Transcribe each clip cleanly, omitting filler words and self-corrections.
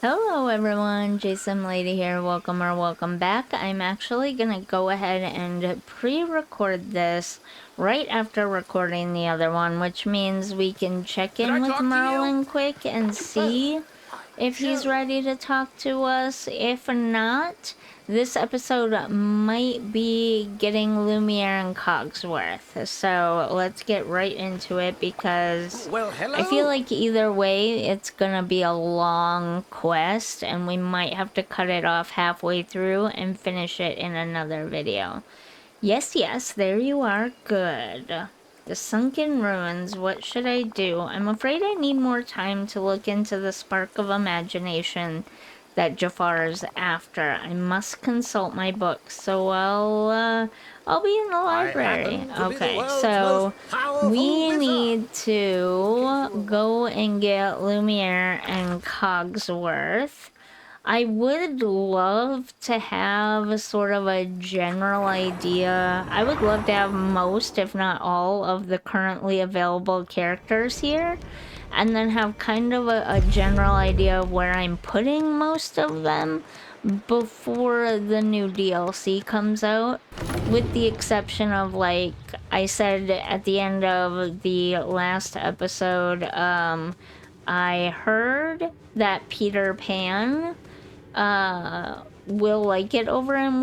Hello everyone, JSimLady here. Welcome back. I'm actually gonna go ahead and pre-record this right after recording the other one, which means we can check in with Merlin quick and see if he's ready to talk to us. If not, this episode might be getting Lumiere and Cogsworth. So let's get right into it because I feel like either way it's gonna be a long quest and we might have to cut it off halfway through and finish it in another video. Yes, there you are. Good. The sunken ruins, what should I do? I'm afraid I need more time to look into the spark of imagination that Jafar's after. I must consult my books, so I'll be in the library. Okay, so we need to go and get Lumiere and Cogsworth. I would love to have sort of a general idea. I would love to have most, if not all, of the currently available characters here, and then have kind of a general idea of where I'm putting most of them before the new DLC comes out, with the exception of, like I said at the end of the last episode, I heard that Peter Pan will like it over in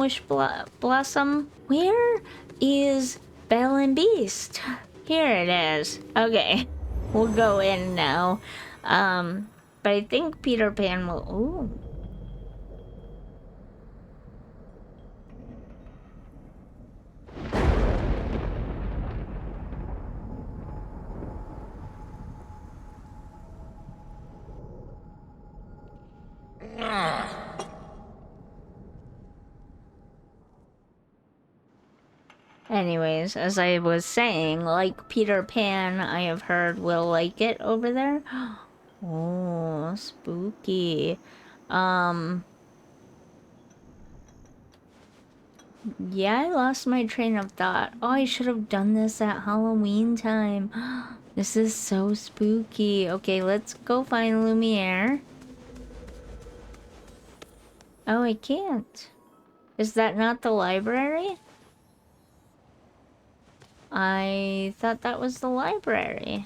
Blossom. Where is Belle and Beast? Here it is. Okay, we'll go in now. But I think Peter Pan will. Ooh. Anyways, as I was saying, like Peter Pan, I have heard will like it over there. Oh, spooky. Yeah, I lost my train of thought. Oh, I should have done this at Halloween time. This is so spooky. Okay, let's go find Lumiere. Oh, I can't. Is that not the library? I thought that was the library.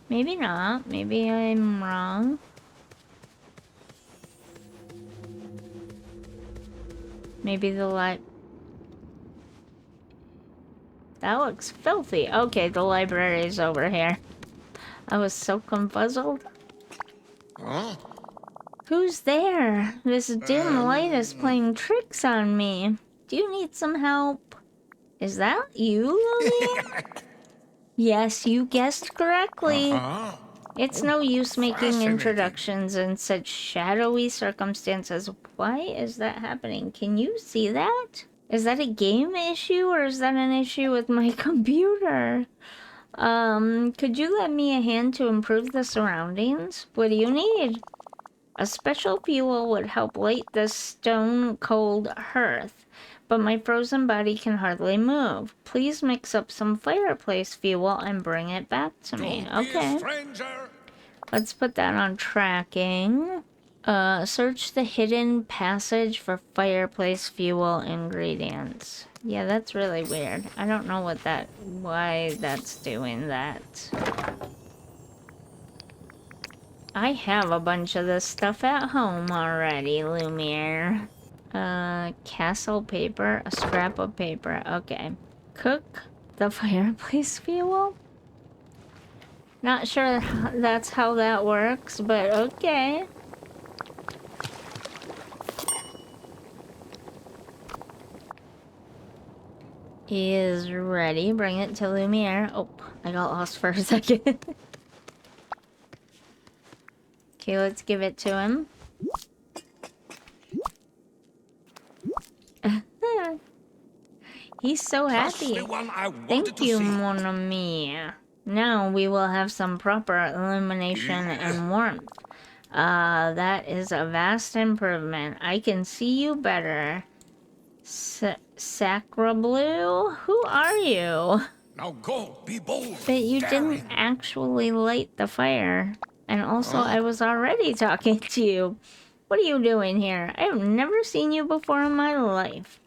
Maybe not. Maybe I'm wrong. Maybe the That looks filthy. Okay, the library's over here. I was so confuzzled. Huh? Who's there? This dim light is playing tricks on me. Do you need some help? Is that you, Lumiere? Yes, you guessed correctly. It's no use making introductions in such shadowy circumstances. Why is that happening? Can you see that? Is that a game issue or is that an issue with my computer? Could you lend me a hand to improve the surroundings? What do you need? A special fuel would help light this stone-cold hearth, but my frozen body can hardly move. Please mix up some fireplace fuel and bring it back to me. Okay. Let's put that on tracking. Search the hidden passage for fireplace fuel ingredients. Yeah, that's really weird. I don't know why that's doing that. I have a bunch of this stuff at home already, Lumiere. Castle paper, a scrap of paper. Okay. Cook the fireplace fuel? Not sure that's how that works, but okay. Is ready. Bring it to Lumiere. Oh, I got lost for a second. Okay, let's give it to him. He's so happy. Thank you, mon ami. Now we will have some proper illumination and warmth. That is a vast improvement. I can see you better. Sacra Blue? Who are you? Now go, be bold. But you didn't actually light the fire. And also, I was already talking to you. What are you doing here? I have never seen you before in my life.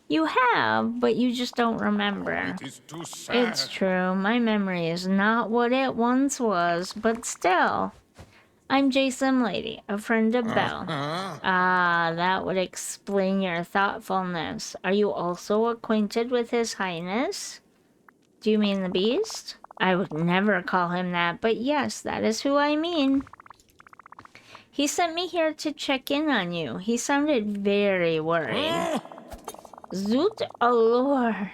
You have, but you just don't remember. It is too sad. It's true. My memory is not what it once was, but still. I'm JSimLady, a friend of Belle. Ah, that would explain your thoughtfulness. Are you also acquainted with His Highness? Do you mean the Beast? I would never call him that, but yes, that is who I mean. He sent me here to check in on you. He sounded very worried. Zoot allure.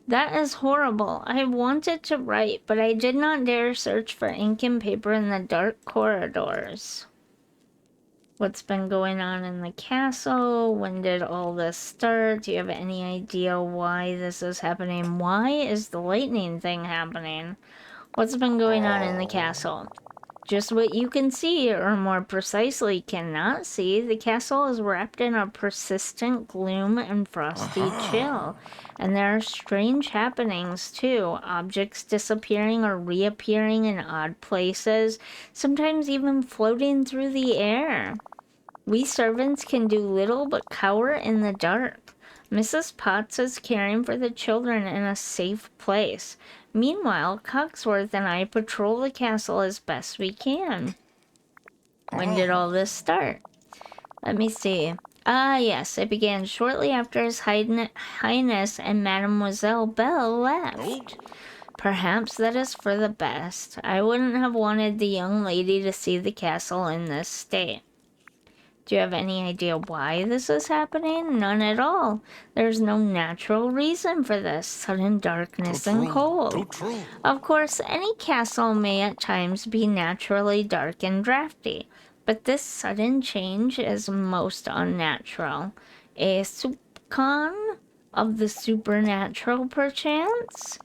That is horrible. I wanted to write, but I did not dare search for ink and paper in the dark corridors. What's been going on in the castle? When did all this start? Do you have any idea why this is happening? Why is the lightning thing happening? What's been going on in the castle? Just what you can see, or more precisely, cannot see, the castle is wrapped in a persistent gloom and frosty chill. And there are strange happenings, too. Objects disappearing or reappearing in odd places, sometimes even floating through the air. We servants can do little but cower in the dark. Mrs. Potts is caring for the children in a safe place. Meanwhile, Cogsworth and I patrol the castle as best we can. When did all this start? Let me see. Ah, yes, it began shortly after His Highness and Mademoiselle Belle left. Perhaps that is for the best. I wouldn't have wanted the young lady to see the castle in this state. Do you have any idea why this is happening? None at all. There's no natural reason for this sudden darkness and cold. Of course, any castle may at times be naturally dark and drafty, but this sudden change is most unnatural. A soupçon of the supernatural, perchance?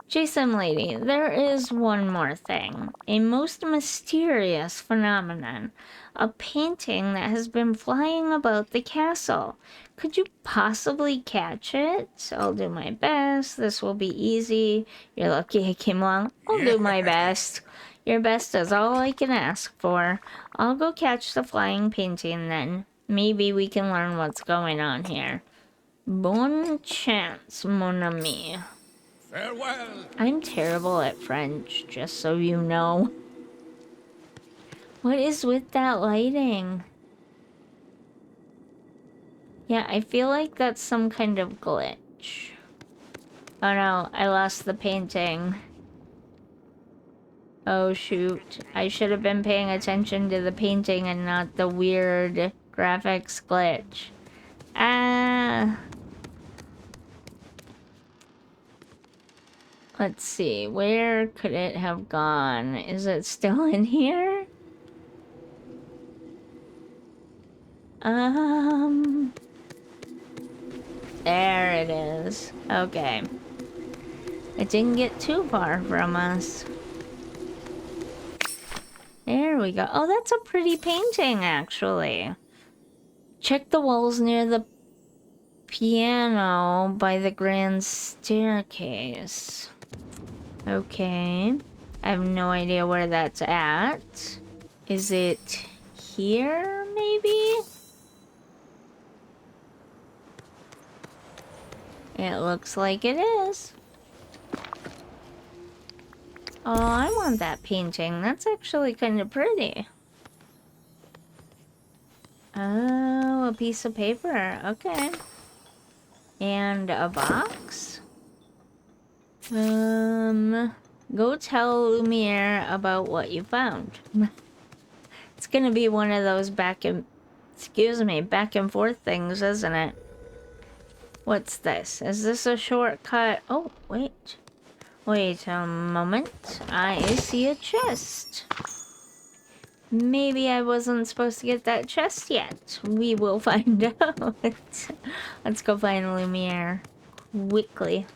JSimLady, there is one more thing. A most mysterious phenomenon. A painting that has been flying about the castle. Could you possibly catch it? I'll do my best. This will be easy. You're lucky I came along. I'll do my best. Your best is all I can ask for. I'll go catch the flying painting then. Maybe we can learn what's going on here. Bonne chance, mon ami. Farewell. I'm terrible at French, just so you know. What is with that lighting? Yeah, I feel like that's some kind of glitch. Oh no, I lost the painting. Oh shoot, I should have been paying attention to the painting and not the weird graphics glitch. Ah. Let's see, where could it have gone? Is it still in here? There it is. Okay. It didn't get too far from us. There we go. Oh, that's a pretty painting, actually. Check the walls near the piano by the grand staircase. Okay. I have no idea where that's at. Is it here, maybe? It looks like it is. Oh, I want that painting. That's actually kind of pretty. Oh, a piece of paper. Okay. And a box? Go tell Lumiere about what you found. It's gonna be one of those back and forth things, isn't it? What's this? Is this a shortcut? Oh, wait. Wait a moment. I see a chest. Maybe I wasn't supposed to get that chest yet. We will find out. Let's go find Lumiere. Quickly.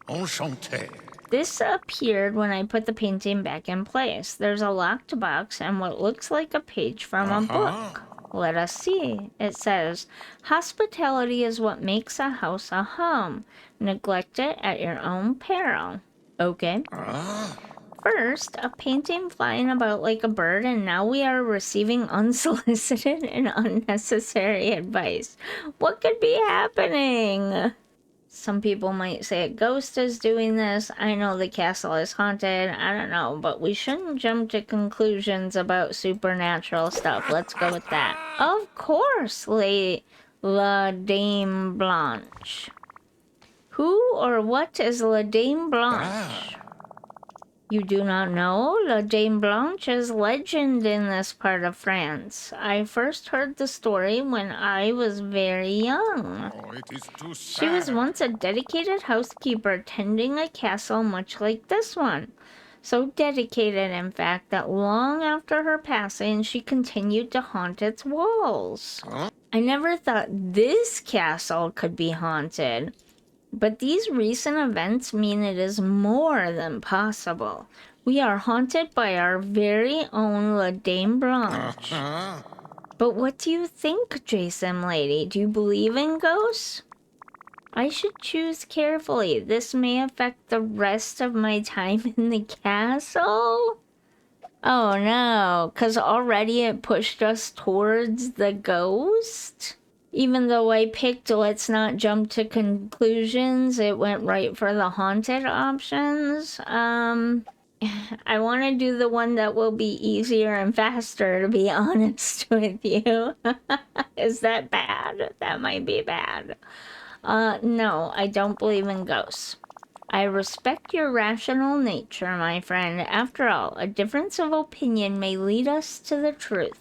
Enchanté. This appeared when I put the painting back in place. There's a locked box and what looks like a page from a book. Let us see. It says, hospitality is what makes a house a home. Neglect it at your own peril. Okay. First, a painting flying about like a bird, and now we are receiving unsolicited and unnecessary advice. What could be happening? Some people might say a ghost is doing this. I know the castle is haunted. I don't know, but we shouldn't jump to conclusions about supernatural stuff. Let's go with that. Of course, La Dame Blanche. Who or what is La Dame Blanche? You do not know? La Dame Blanche is legend in this part of France. I first heard the story when I was very young. Oh, it is too sad. She was once a dedicated housekeeper tending a castle much like this one. So dedicated, in fact, that long after her passing, she continued to haunt its walls. Huh? I never thought this castle could be haunted. But these recent events mean it is more than possible. We are haunted by our very own La Dame Blanche. But what do you think, JSimLady? Do you believe in ghosts? I should choose carefully. This may affect the rest of my time in the castle. Oh no, 'cause already it pushed us towards the ghost? Even though I picked let's not jump to conclusions, it went right for the haunted options. I want to do the one that will be easier and faster, to be honest with you. Is that bad? That might be bad. No, I don't believe in ghosts. I respect your rational nature, my friend. After all, a difference of opinion may lead us to the truth.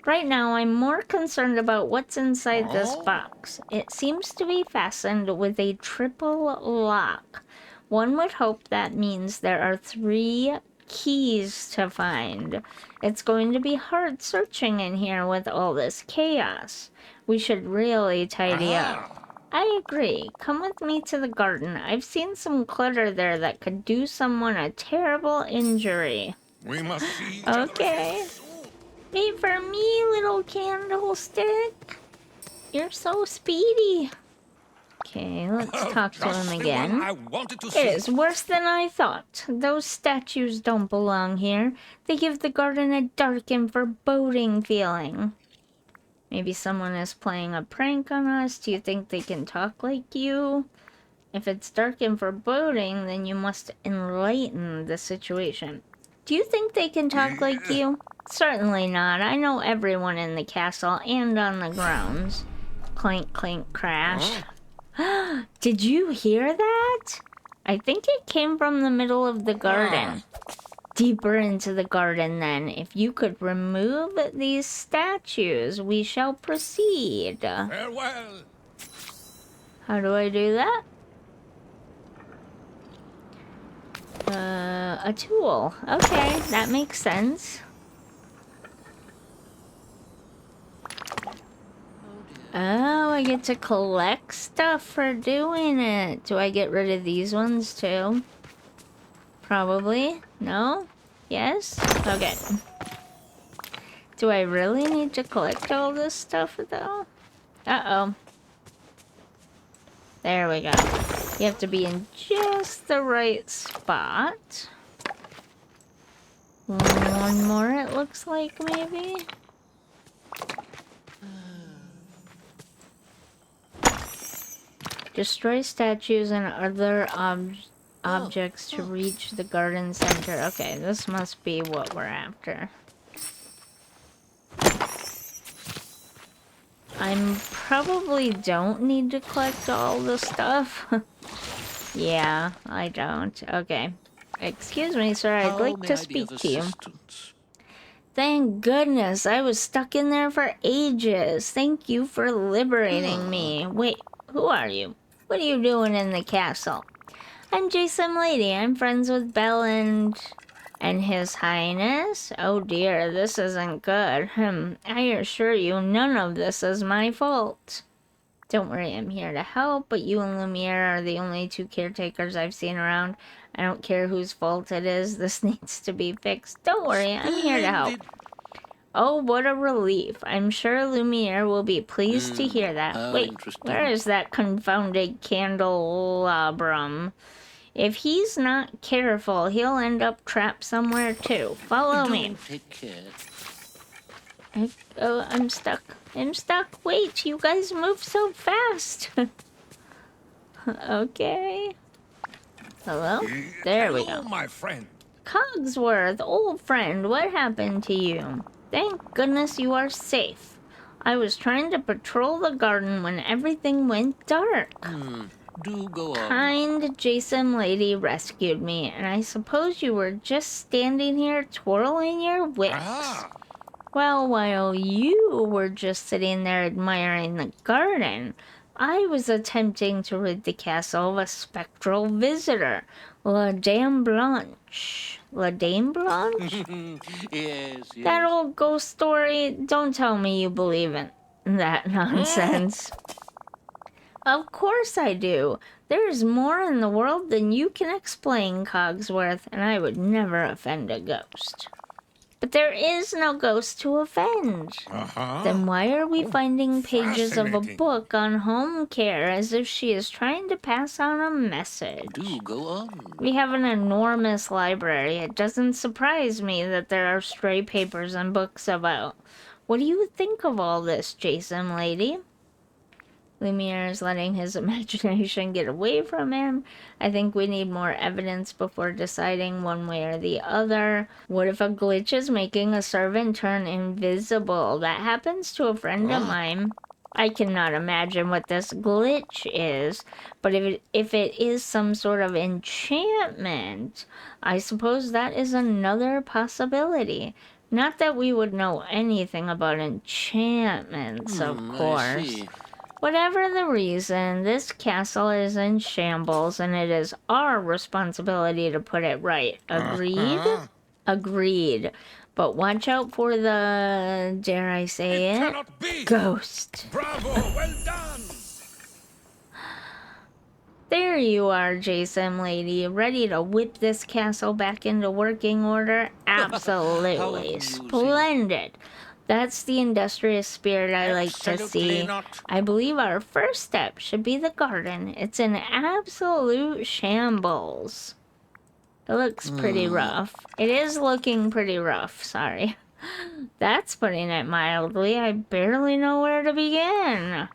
Right now, I'm more concerned about what's inside this box. It seems to be fastened with a triple lock. One would hope that means there are 3 keys to find. It's going to be hard searching in here with all this chaos. We should really tidy up. I agree. Come with me to the garden. I've seen some clutter there that could do someone a terrible injury. We must see each Okay. other. Wait for me, little Candlestick. You're so speedy. Okay, let's talk to Just him the one again. I wanted to It see. is worse than I thought. Those statues don't belong here. They give the garden a dark and foreboding feeling. Maybe someone is playing a prank on us. Do you think they can talk like you? If it's dark and foreboding, then you must enlighten the situation. Do you think they can talk like you? Certainly not. I know everyone in the castle and on the grounds. Clank, clink, crash. Did you hear that? I think it came from the middle of the garden. Deeper into the garden, then. If you could remove these statues, we shall proceed. Farewell. How do I do that? A tool. Okay, that makes sense. Oh, I get to collect stuff for doing it. Do I get rid of these ones too? Probably. No? Yes? Okay. Do I really need to collect all this stuff though? Uh-oh. There we go. You have to be in just the right spot. One more, it looks like, maybe? Destroy statues and other objects to reach the garden center. Okay, this must be what we're after. I probably don't need to collect all the stuff. Yeah, I don't. Okay. Excuse me, sir. I'd like to speak to you. Thank goodness. I was stuck in there for ages. Thank you for liberating me. Wait, who are you? What are you doing in the castle? I'm JSimLady. I'm friends with Belle and His Highness. Oh dear, this isn't good. I assure you, none of this is my fault. Don't worry, I'm here to help, but you and Lumiere are the only 2 caretakers I've seen around. I don't care whose fault it is. This needs to be fixed. Don't worry, I'm here to help. Oh, what a relief. I'm sure Lumiere will be pleased to hear that. Wait, where is that confounded candelabrum? If he's not careful, he'll end up trapped somewhere too. Follow me. Don't take care. Oh, I'm stuck. I'm stuck. Wait, you guys move so fast. Okay. Hello? There we Hello, go. my friend. Cogsworth, old friend, what happened to you? Thank goodness you are safe. I was trying to patrol the garden when everything went dark. Do go on. Kind JSimLady rescued me, and I suppose you were just standing here twirling your wits. Ah, Well, while you were just sitting there admiring the garden, I was attempting to rid the castle of a spectral visitor, La Dame Blanche. La Dame Blanche? Yes, yes. That old ghost story? Don't tell me you believe in that nonsense. Of course I do. There's more in the world than you can explain, Cogsworth, and I would never offend a ghost. But there is no ghost to offend. Then why are we finding pages of a fascinating. book on home care as if she is trying to pass on a message? Do go on. We have an enormous library. It doesn't surprise me that there are stray papers and books about. What do you think of all this, JSimLady? Lumiere is letting his imagination get away from him. I think we need more evidence before deciding one way or the other. What if a glitch is making a servant turn invisible? That happens to a friend of mine. I cannot imagine what this glitch is, but if it is some sort of enchantment, I suppose that is another possibility. Not that we would know anything about enchantments, of I course. see. Whatever the reason, this castle is in shambles and it is our responsibility to put it right. Agreed? Agreed. But watch out for the, dare I say it, Cannot be. ghost. Bravo, well done. There you are, JSimLady, ready to whip this castle back into working order? Absolutely. amusing. Splendid. That's the industrious spirit I like to Absolutely see. not. I believe our first step should be the garden. It's in absolute shambles. It looks pretty rough. It is looking pretty rough, sorry. That's putting it mildly. I barely know where to begin.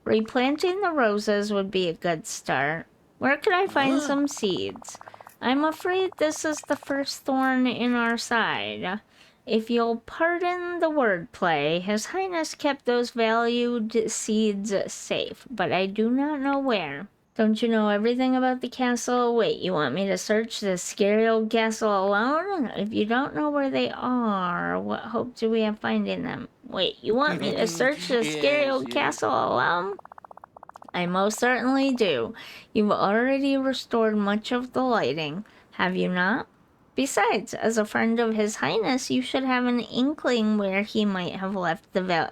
Replanting the roses would be a good start. Where could I find some seeds? I'm afraid this is the first thorn in our side. If you'll pardon the wordplay, His Highness kept those valued seeds safe, but I do not know where. Don't you know everything about the castle? Wait, you want me to search this scary old castle alone? If you don't know where they are, what hope do we have finding them? Wait, you want me to search this scary Yes, old yes. castle alone? I most certainly do. You've already restored much of the lighting, have you not? Besides, as a friend of His Highness, you should have an inkling where he might have left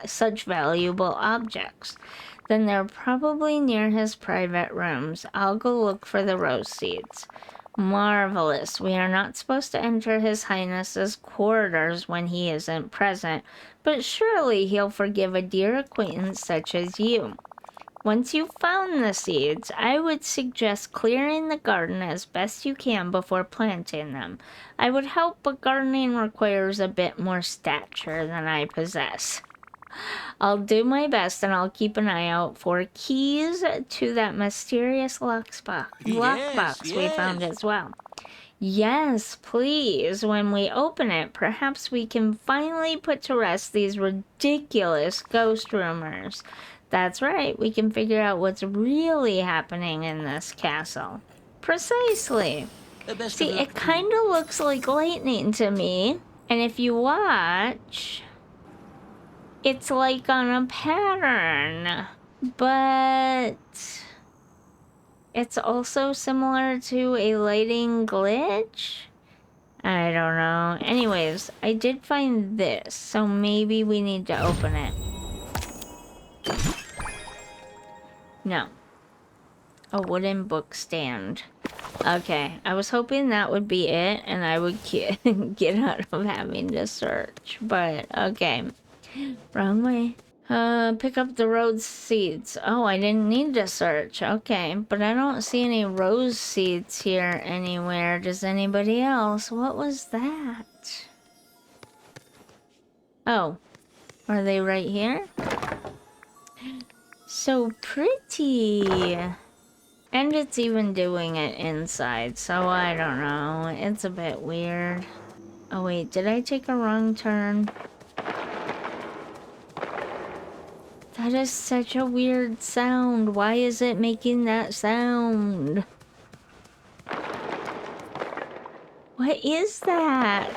such valuable objects. Then they're probably near his private rooms. I'll go look for the rose seeds. Marvelous. We are not supposed to enter His Highness's quarters when he isn't present, but surely he'll forgive a dear acquaintance such as you. Once you've found the seeds, I would suggest clearing the garden as best you can before planting them. I would help, but gardening requires a bit more stature than I possess. I'll do my best, and I'll keep an eye out for keys to that mysterious lockbox we found as well. Yes, please. When we open it, perhaps we can finally put to rest these ridiculous ghost rumors. That's right, we can figure out what's really happening in this castle. Precisely. See, it kind of looks like lightning to me. And if you watch, it's like on a pattern. But it's also similar to a lighting glitch? I don't know. Anyways, I did find this, so maybe we need to open it. No. A wooden book stand. Okay, I was hoping that would be it and I would get out of having to search, but okay. Wrong way. Pick up the rose seeds. Oh, I didn't need to search. Okay, but I don't see any rose seeds here anywhere. Does anybody else? What was that? Oh, are they right here? So pretty. And it's even doing it inside, so I don't know. It's a bit weird. Oh wait, did I take a wrong turn? That is such a weird sound. Why is it making that sound? What is that?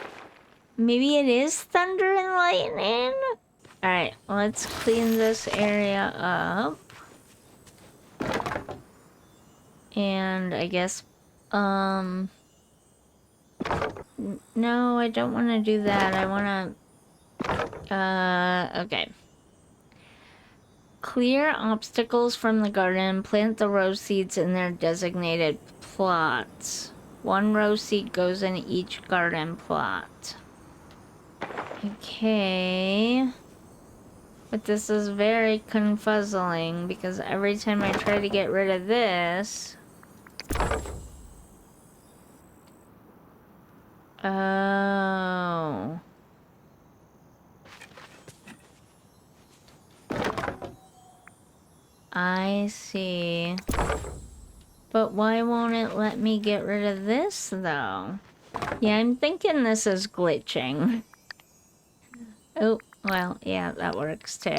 Maybe it is thunder and lightning? Alright, let's clean this area up. And I guess, no, I don't want to do that. I want to, okay. Clear obstacles from the garden. Plant the rose seeds in their designated plots. 1 rose seed goes in each garden plot. Okay. But this is very confuzzling because every time I try to get rid of this... Oh. I see. But why won't it let me get rid of this, though? Yeah, I'm thinking this is glitching. Oh, well, yeah, that works, too.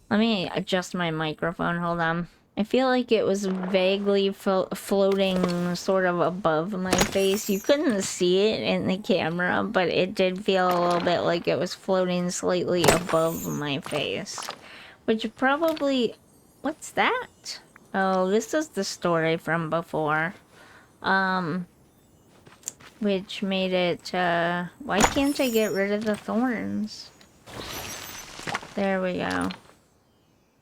Let me adjust my microphone, hold on. I feel like it was vaguely floating sort of above my face. You couldn't see it in the camera, but it did feel a little bit like it was floating slightly above my face. Which probably... What's that? Oh, this is the story from before. Which made it, why can't I get rid of the thorns? There we go.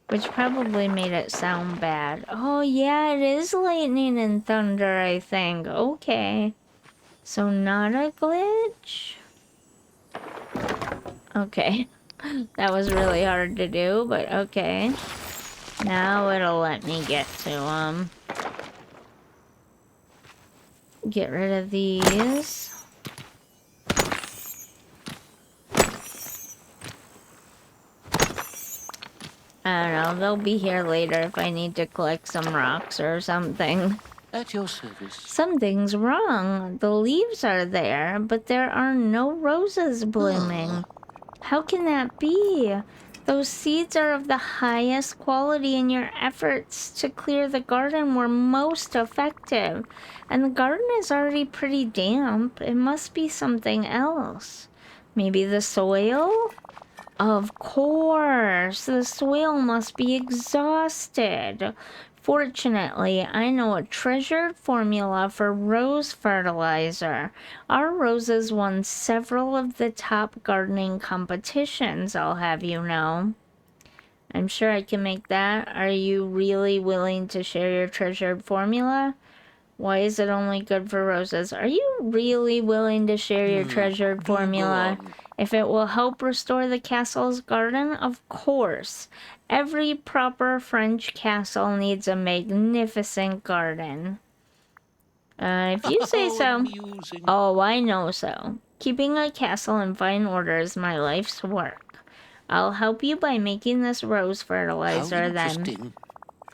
Which probably made it sound bad. Oh, yeah, it is lightning and thunder, I think. Okay. So not a glitch? Okay. That was really hard to do, but okay. Now it'll let me get to, get rid of these. I don't know, they'll be here later if I need to collect some rocks or something. At your service. Something's wrong. The leaves are there, but there are no roses blooming. How can that be? Those seeds are of the highest quality and your efforts to clear the garden were most effective. And the garden is already pretty damp. It must be something else. Maybe the soil? Of course, the soil must be exhausted. Fortunately, I know a treasured formula for rose fertilizer. Our roses won several of the top gardening competitions, I'll have you know. I'm sure I can make that. Are you really willing to share your treasured formula? Why is it only good for roses? Are you really willing to share your treasured formula? If it will help restore the castle's garden, of course. Every proper French castle needs a magnificent garden. If you say so. Oh, I know so. Keeping a castle in fine order is my life's work. I'll help you by making this rose fertilizer then.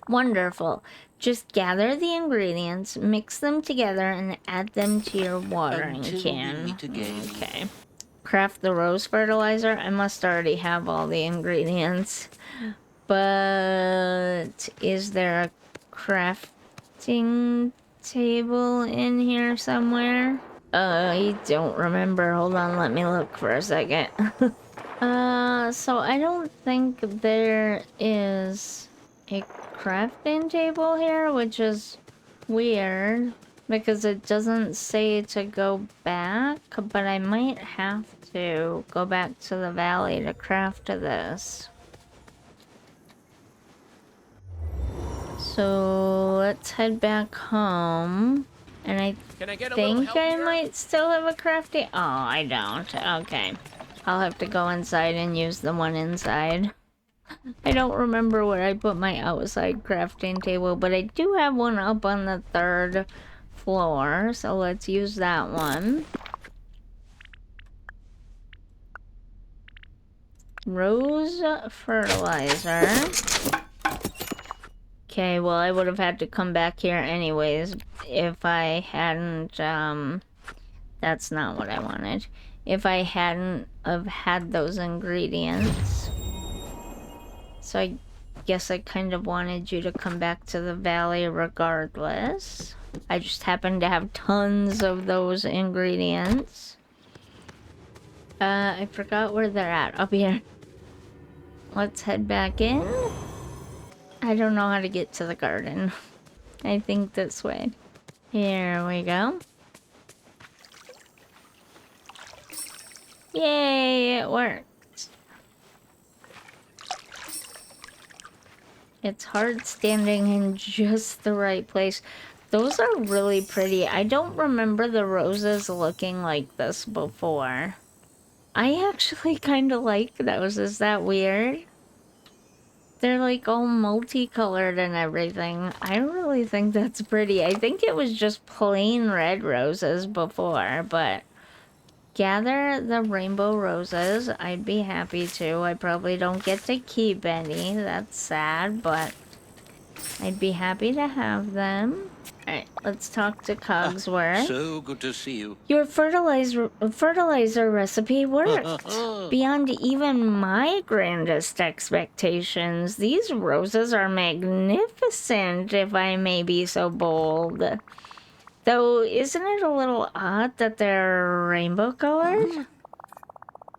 Wonderful. Just gather the ingredients, mix them together, and add them to your watering can. Okay. Craft the rose fertilizer. I must already have all the ingredients. But is there a crafting table in here somewhere? I don't remember. Hold on, let me look for a second. So I don't think there is a crafting table here, which is weird because it doesn't say to go back, but I might have to go back to the valley to craft this. So let's head back home. And I think I might still have a crafting. Oh, I don't. Okay. I'll have to go inside and use the one inside. I don't remember where I put my outside crafting table, but I do have one up on the 3rd floor, so let's use that one. Rose fertilizer. Okay, well, I would have had to come back here anyways if I hadn't, that's not what I wanted. If I hadn't have had those ingredients. So I guess I kind of wanted you to come back to the valley regardless. I just happen to have tons of those ingredients. I forgot where they're at. Up here. Let's head back in. I don't know how to get to the garden. I think this way. Here we go. Yay, it worked. It's hard standing in just the right place. Those are really pretty. I don't remember the roses looking like this before. I actually kind of like those. Is that weird? They're like all multicolored and everything. I really think that's pretty. I think it was just plain red roses before, but gather the rainbow roses. I'd be happy to. I probably don't get to keep any. That's sad, but I'd be happy to have them. Alright, let's talk to Cogsworth. So good to see you. Your fertilizer recipe worked. Beyond even my grandest expectations. These roses are magnificent, if I may be so bold. Though, isn't it a little odd that they're rainbow colored?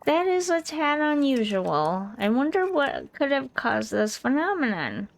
That is a tad unusual. I wonder what could have caused this phenomenon.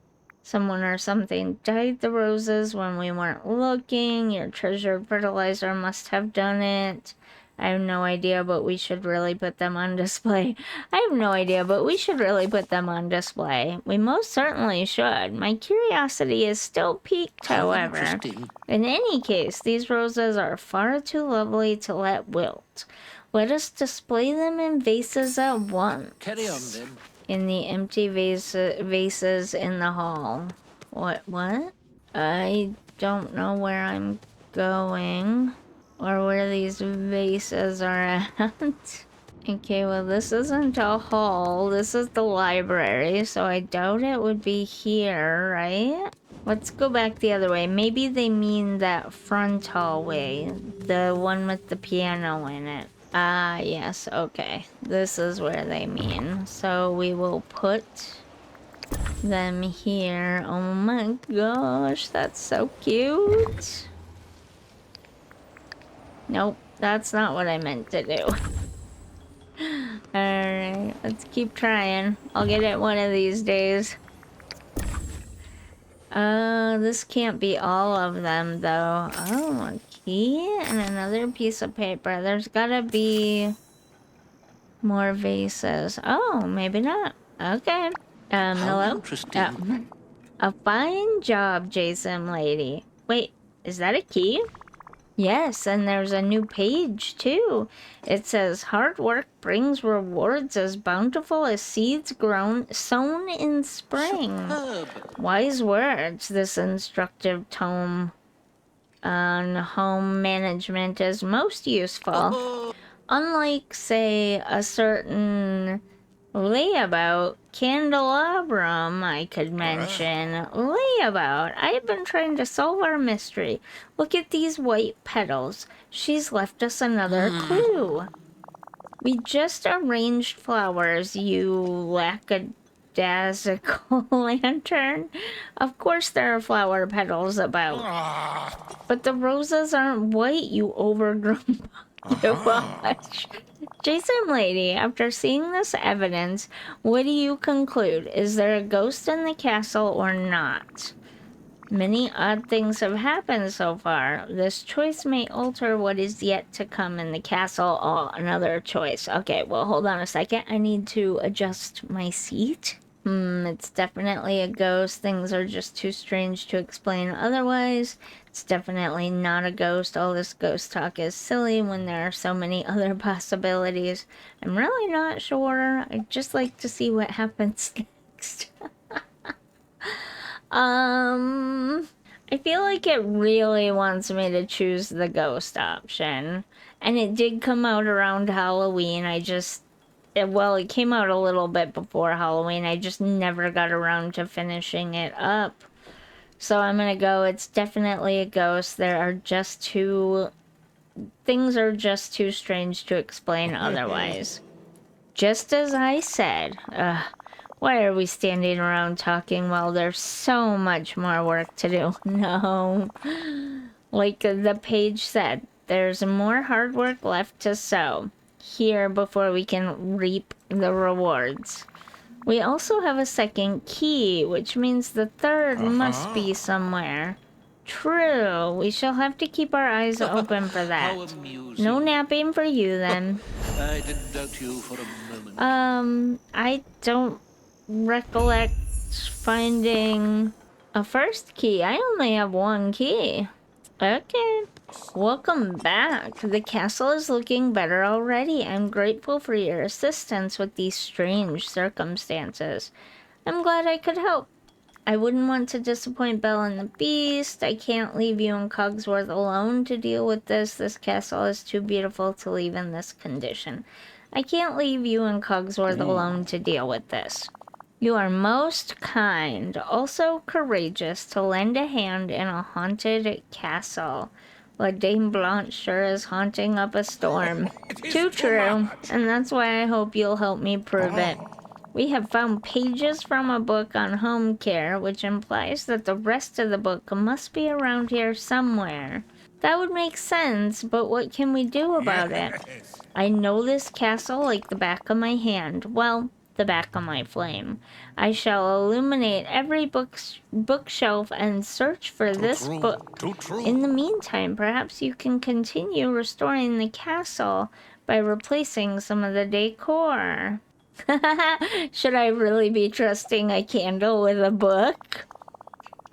Someone or something dyed the roses when we weren't looking. Your treasured fertilizer must have done it. I have no idea, but we should really put them on display. I have no idea, but we should really put them on display. We most certainly should. My curiosity is still piqued, however. Interesting. In any case, these roses are far too lovely to let wilt. Let us display them in vases at once. Carry on then. In the empty vases in the hall. What? I don't know where I'm going or where these vases are at. Okay, well, this isn't a hall. This is the library, so I doubt it would be here, right? Let's go back the other way. Maybe they mean that front hallway, the one with the piano in it. Ah, yes, okay. This is where they mean. So we will put them here. Oh my gosh, that's so cute. Nope, that's not what I meant to do. Alright, let's keep trying. I'll get it one of these days. This can't be all of them, though. Oh, a key and another piece of paper. There's gotta be more vases. Oh, maybe not. Okay. Hello? Interesting. A fine job, JSimLady. Wait, is that a key? Yes, and there's a new page, too. It says, hard work brings rewards as bountiful as seeds sown in spring. Superb. Wise words. This instructive tome on home management is most useful. Oh, Unlike, say, a certain layabout candelabrum I could mention. Layabout. I've been trying to solve our mystery. Look at these white petals. She's left us another clue. We just arranged flowers, you lackadaisical lantern. Of course there are flower petals about. But the roses aren't white, you overgrown watch. JSimLady, after seeing this evidence, what do you conclude? Is there a ghost in the castle or not? Many odd things have happened so far. This choice may alter what is yet to come in the castle. Oh, another choice. Okay, well, hold on a second. I need to adjust my seat. It's definitely a ghost. Things are just too strange to explain otherwise. It's definitely not a ghost. All this ghost talk is silly when there are so many other possibilities. I'm really not sure. I'd just like to see what happens next. next? I feel like it really wants me to choose the ghost option. And it did come out around Halloween. It came out a little bit before Halloween. I just never got around to finishing it up. So I'm gonna go, it's definitely a ghost. Things are just too strange to explain otherwise. Just as I said, why are we standing around talking while there's so much more work to do? No. Like the page said, there's more hard work left to sow here before we can reap the rewards. We also have a second key, which means the third must be somewhere. True, we shall have to keep our eyes open for that. How amusing. No napping for you then. I didn't doubt you for a moment. I don't recollect finding a first key. I only have one key. Okay. Welcome back. The castle is looking better already. I'm grateful for your assistance with these strange circumstances. I'm glad I could help. I wouldn't want to disappoint Belle and the Beast. I can't leave you and Cogsworth alone to deal with this. This castle is too beautiful to leave in this condition. I can't leave you and Cogsworth alone to deal with this. You are most kind, also courageous to lend a hand in a haunted castle. La Dame Blanche sure is haunting up a storm. Too true, and that's why I hope you'll help me prove it. We have found pages from a book on home care, which implies that the rest of the book must be around here somewhere. That would make sense, but what can we do about it? I know this castle like the back of my hand. Well, the back of my flame. I shall illuminate every bookshelf and search for this book. Too true. In the meantime, perhaps you can continue restoring the castle by replacing some of the decor. Should I really be trusting a candle with a book?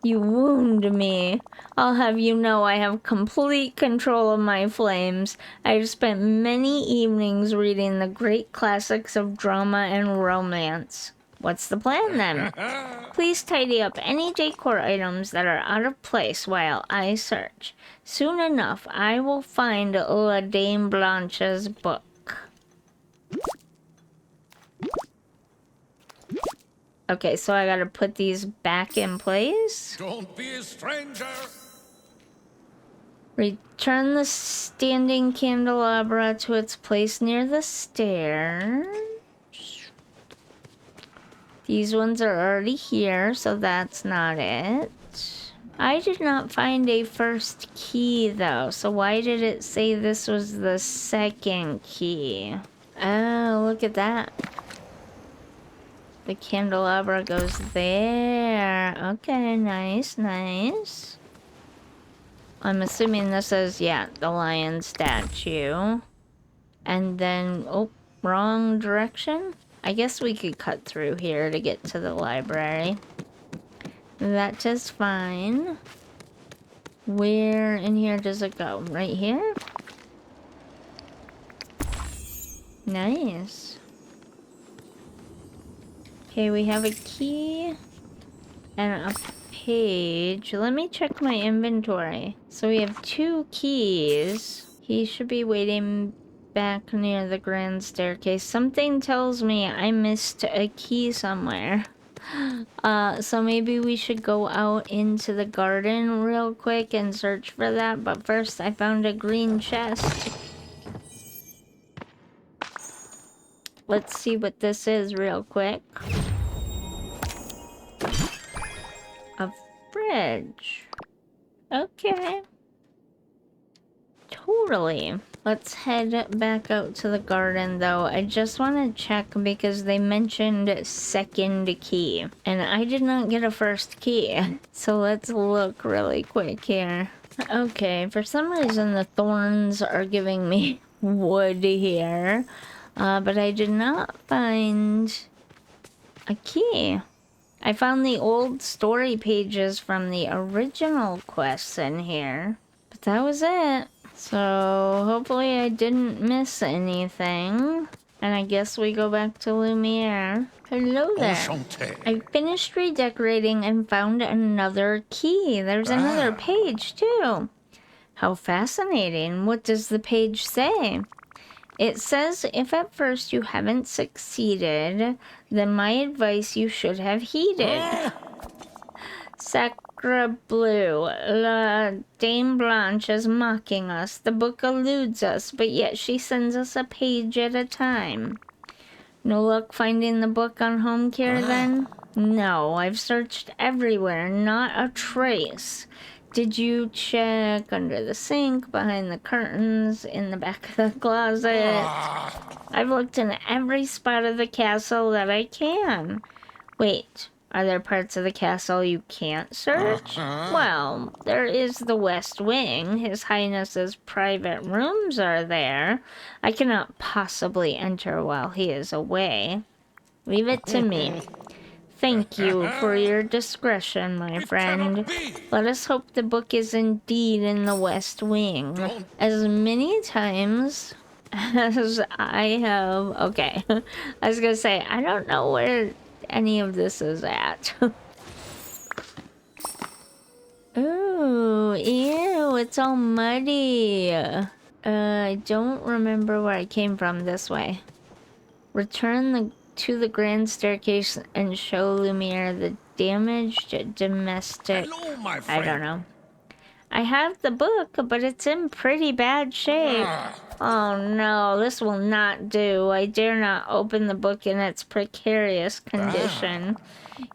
You wound me. I'll have you know I have complete control of my flames. I've spent many evenings reading the great classics of drama and romance. What's the plan then? Please tidy up any decor items that are out of place while I search. Soon enough, I will find La Dame Blanche's book. Okay, so I gotta put these back in place. Don't be a stranger. Return the standing candelabra to its place near the stairs. These ones are already here, so that's not it. I did not find a first key, though, so why did it say this was the second key? Oh, look at that. The candelabra goes there. Okay, nice, nice. I'm assuming this is, yeah, the lion statue. And then, oh, wrong direction? I guess we could cut through here to get to the library. That is fine. Where in here does it go? Right here? Nice. Okay, we have a key and a page. Let me check my inventory. So we have 2 keys. He should be waiting back near the grand staircase. Something tells me I missed a key somewhere. So maybe we should go out into the garden real quick and search for that. But first, I found a green chest. Let's see what this is real quick. A fridge. Okay. Totally. Let's head back out to the garden, though. I just want to check because they mentioned second key. And I did not get a first key. So let's look really quick here. Okay, for some reason the thorns are giving me wood here. But I did not find a key. I found the old story pages from the original quests in here. But that was it. So hopefully I didn't miss anything. And I guess we go back to Lumiere. Hello there. Enchanté. I finished redecorating and found another key. There's another page, too. How fascinating. What does the page say? It says, if at first you haven't succeeded, then my advice you should have heeded. Sacre bleu, la Dame Blanche is mocking us. The book eludes us, but yet she sends us a page at a time. No luck finding the book on home care then? No, I've searched everywhere, not a trace. Did you check under the sink, behind the curtains, in the back of the closet? I've looked in every spot of the castle that I can. Wait, are there parts of the castle you can't search? Well, there is the West Wing. His Highness's private rooms are there. I cannot possibly enter while he is away. Leave it to me. Thank you for your discretion, my friend. Let us hope the book is indeed in the West Wing. As many times as I have... Okay, I was gonna say, I don't know where any of this is at. Ooh, ew, it's all muddy. I don't remember where I came from this way. Return to the grand staircase and show Lumiere the damaged domestic... Hello, my I friend. don't know. I have the book, but it's in pretty bad shape. Oh no, this will not do. I dare not open the book in its precarious condition.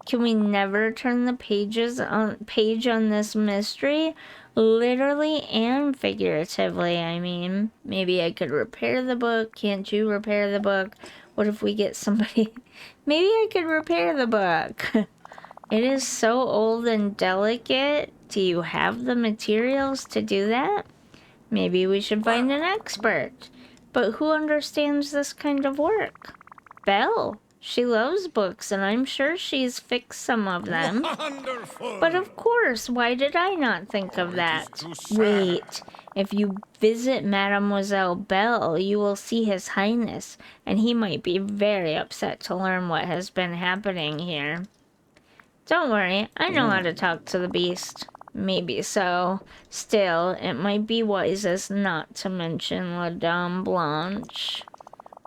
Can we never turn the page on this mystery? Literally and figuratively, I mean. Maybe I could repair the book. Can't you repair the book? What if we get somebody... Maybe I could repair the book. It is so old and delicate. Do you have the materials to do that? Maybe we should find an expert. But who understands this kind of work? Belle. She loves books, and I'm sure she's fixed some of them. Wonderful. But of course, why did I not think of that? too sad. Wait, if you visit Mademoiselle Belle, you will see His Highness, and he might be very upset to learn what has been happening here. Don't worry, I know how to talk to the beast. Maybe so. Still, it might be wisest not to mention La Dame Blanche.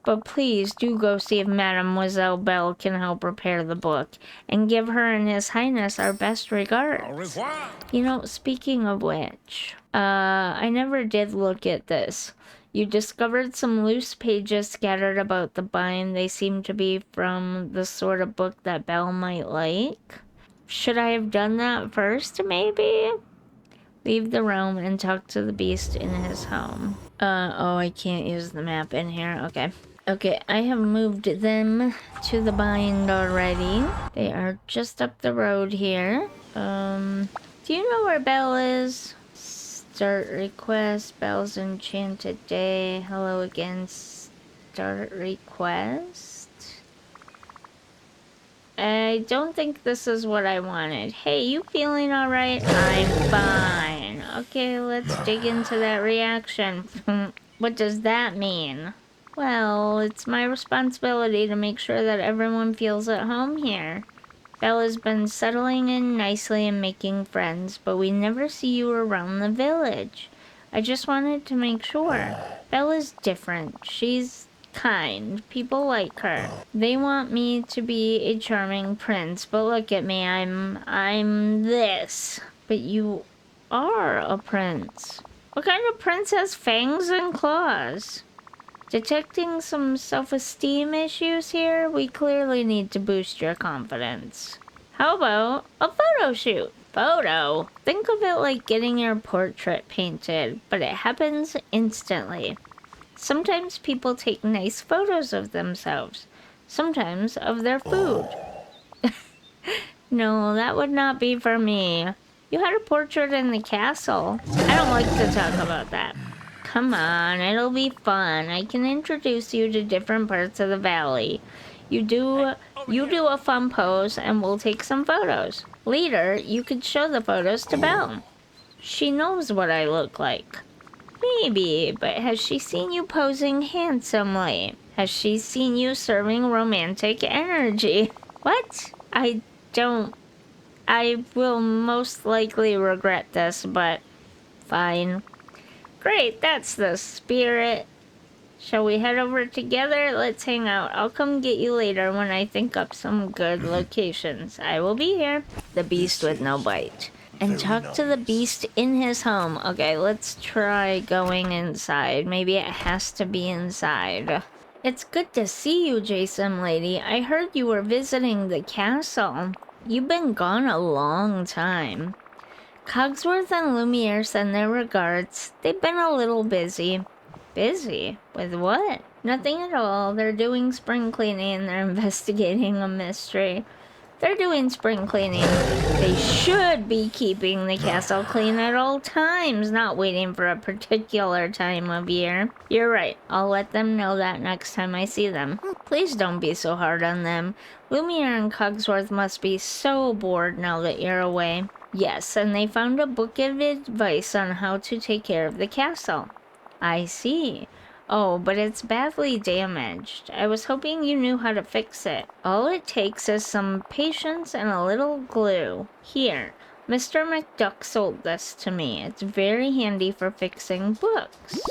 But please do go see if Mademoiselle Belle can help repair the book, and give her and His Highness our best regards. Au revoir. You know, speaking of which, I never did look at this. You discovered some loose pages scattered about the bind. They seem to be from the sort of book that Belle might like. Should I have done that first, maybe? Leave the room and talk to the beast in his home. Oh, I can't use the map in here. Okay. Okay, I have moved them to the bind already. They are just up the road here. Do you know where Belle is? Start request. Belle's enchanted day. Hello again. Start request. I don't think this is what I wanted. Hey, you feeling alright? I'm fine. Okay, let's dig into that reaction. What does that mean? Well, it's my responsibility to make sure that everyone feels at home here. Bella's been settling in nicely and making friends, but we never see you around the village. I just wanted to make sure. Bella's different. She's kind. People like her. They want me to be a charming prince, but look at me. I'm this. But you are a prince. What kind of prince has fangs and claws? Detecting some self-esteem issues here? We clearly need to boost your confidence. How about a photo shoot? Photo? Think of it like getting your portrait painted, but it happens instantly. Sometimes people take nice photos of themselves. Sometimes of their food. No, that would not be for me. You had a portrait in the castle. I don't like to talk about that. Come on, it'll be fun. I can introduce you to different parts of the valley. You do a fun pose and we'll take some photos. Later, you could show the photos to Belle. She knows what I look like. Maybe, but has she seen you posing handsomely? Has she seen you serving romantic energy? What? I don't... I will most likely regret this, but fine. Great, that's the spirit. Shall we head over together? Let's hang out. I'll come get you later when I think up some good locations. I will be here. The beast with no bite. And talk to the beast in his home. Okay, let's try going inside. Maybe it has to be inside. It's good to see you, JSimLady. I heard you were visiting the castle. You've been gone a long time. Cogsworth and Lumiere send their regards. They've been a little busy. Busy? With what? Nothing at all. They're doing spring cleaning and they're investigating a mystery. They're doing spring cleaning. They should be keeping the castle clean at all times, not waiting for a particular time of year. You're right. I'll let them know that next time I see them. Please don't be so hard on them. Lumiere and Cogsworth must be so bored now that you're away. Yes, and they found a book of advice on how to take care of the castle. I see. Oh, but it's badly damaged. I was hoping you knew how to fix it. All it takes is some patience and a little glue. Here, Mr. McDuck sold this to me. It's very handy for fixing books.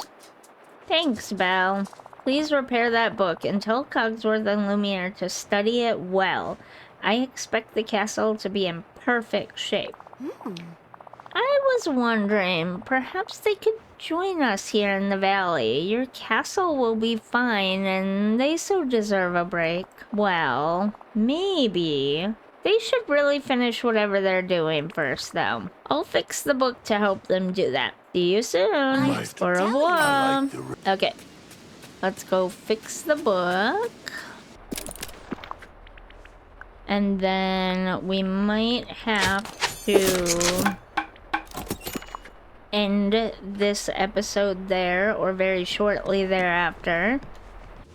Thanks, Belle. Please repair that book and tell Cogsworth and Lumiere to study it well. I expect the castle to be in perfect shape. I was wondering, perhaps they could join us here in the valley. Your castle will be fine, and they so deserve a break. Well, maybe. They should really finish whatever they're doing first, though. I'll fix the book to help them do that. See you soon. Au revoir. Okay, let's go fix the book. And then we might have to end this episode there, or very shortly thereafter.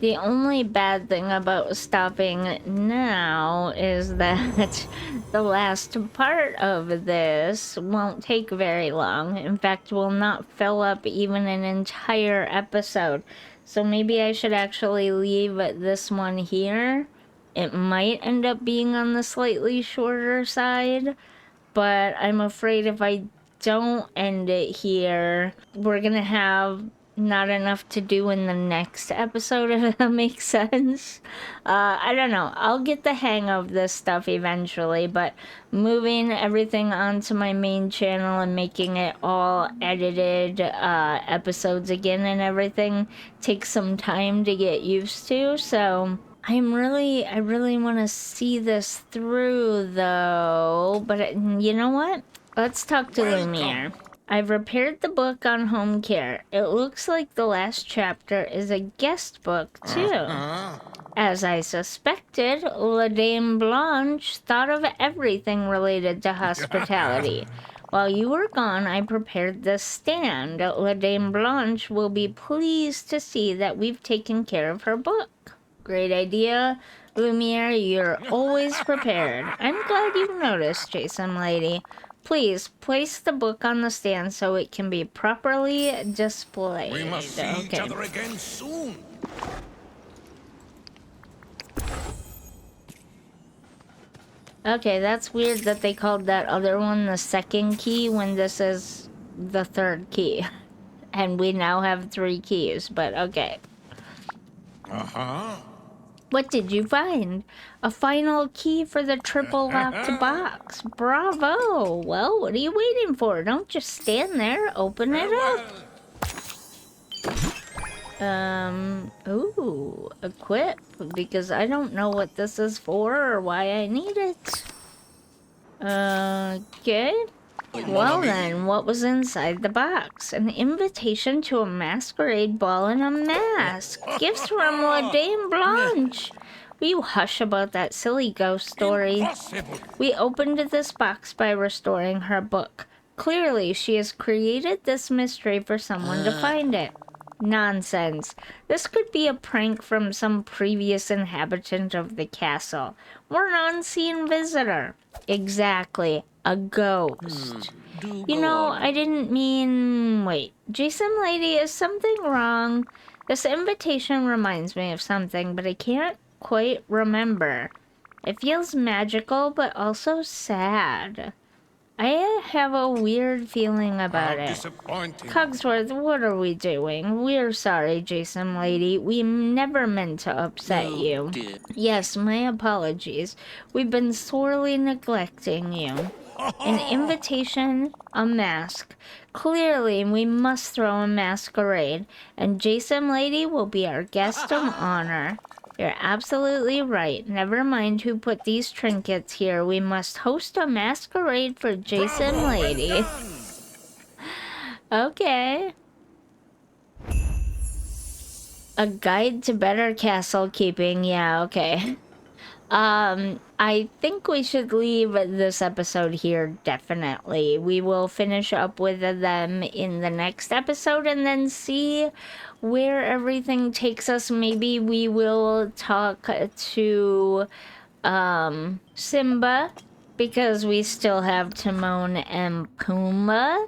The only bad thing about stopping now is that the last part of this won't take very long. In fact, will not fill up even an entire episode. So maybe I should actually leave this one here. It might end up being on the slightly shorter side, but I'm afraid if I don't end it here, we're gonna have not enough to do in the next episode, if that makes sense. I don't know. I'll get the hang of this stuff eventually, but moving everything onto my main channel and making it all edited episodes again and everything takes some time to get used to, so I really want to see this through, though. But you know what? Let's talk to Lumiere. I've repaired the book on home care. It looks like the last chapter is a guest book, too. As I suspected, La Dame Blanche thought of everything related to hospitality. While you were gone, I prepared the stand. La Dame Blanche will be pleased to see that we've taken care of her book. Great idea. Lumiere, you're always prepared. I'm glad you noticed, JSimLady. Please, place the book on the stand so it can be properly displayed. We must see each other again soon. Okay, that's weird that they called that other one the second key when this is the third key. And we now have 3 keys, but okay. What did you find? A final key for the triple locked box. Bravo! Well, what are you waiting for? Don't just stand there. Open it up. Ooh, equip, because I don't know what this is for or why I need it. Okay. Well then, what was inside the box? An invitation to a masquerade ball and a mask. Gifts from La Dame Blanche. Will you hush about that silly ghost story? Impossible. We opened this box by restoring her book. Clearly, she has created this mystery for someone to find it. Nonsense. This could be a prank from some previous inhabitant of the castle, or an unseen visitor. Exactly. A ghost. You know, I didn't mean... Wait. JSimLady, is something wrong? This invitation reminds me of something, but I can't quite remember. It feels magical, but also sad. I have a weird feeling about How it. disappointing. Cogsworth, what are we doing? We're sorry, JSimLady. We never meant to upset No, you. dear. Yes, my apologies. We've been sorely neglecting you. An invitation, a mask. Clearly, we must throw a masquerade, and JSimLady will be our guest of honor. You're absolutely right. Never mind who put these trinkets here. We must host a masquerade for JSimLady. Okay. A guide to better castle keeping. Yeah, okay. I think we should leave this episode here, definitely. We will finish up with them in the next episode and then see where everything takes us. Maybe we will talk to Simba, because we still have Timon and Pumbaa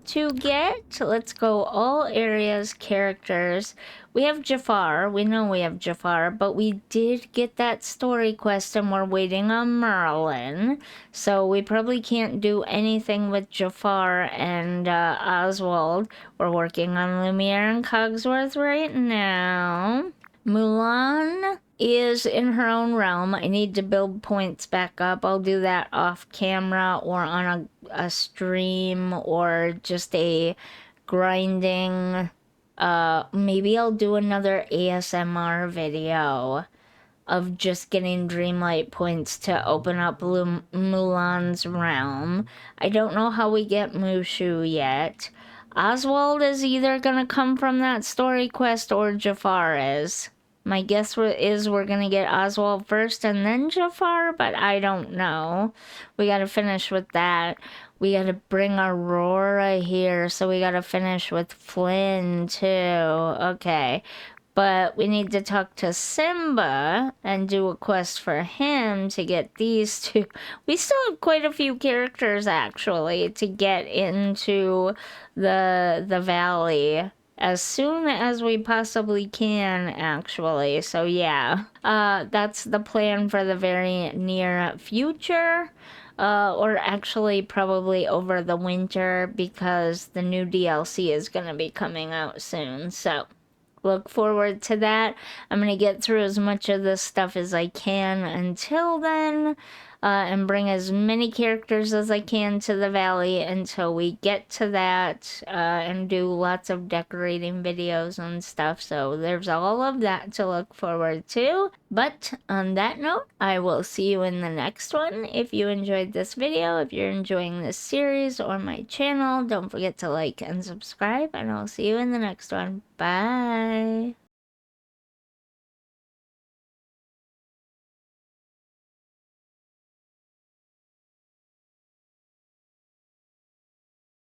to get. Let's go all areas, characters. We have Jafar. We know we have Jafar, but we did get that story quest and we're waiting on Merlin. So we probably can't do anything with Jafar and Oswald. We're working on Lumiere and Cogsworth right now. Mulan is in her own realm. I need to build points back up. I'll do that off camera or on a stream or just a grinding. Maybe I'll do another ASMR video of just getting Dreamlight points to open up Mulan's realm. I don't know how we get Mushu yet. Oswald is either gonna come from that story quest or Jafar is. My guess is we're gonna get Oswald first and then Jafar, but I don't know. We gotta finish with that. We gotta bring Aurora here, so we gotta finish with Flynn too. Okay. But we need to talk to Simba and do a quest for him to get these two. We still have quite a few characters actually to get into the valley as soon as we possibly can, actually. So yeah, that's the plan for the very near future. Or actually probably over the winter, because the new DLC is going to be coming out soon. So look forward to that. I'm going to get through as much of this stuff as I can until then, and bring as many characters as I can to the valley until we get to that, and do lots of decorating videos and stuff. So there's all of that to look forward to. But on that note, I will see you in the next one. If you enjoyed this video, if you're enjoying this series or my channel, don't forget to like and subscribe, and I'll see you in the next one. Bye!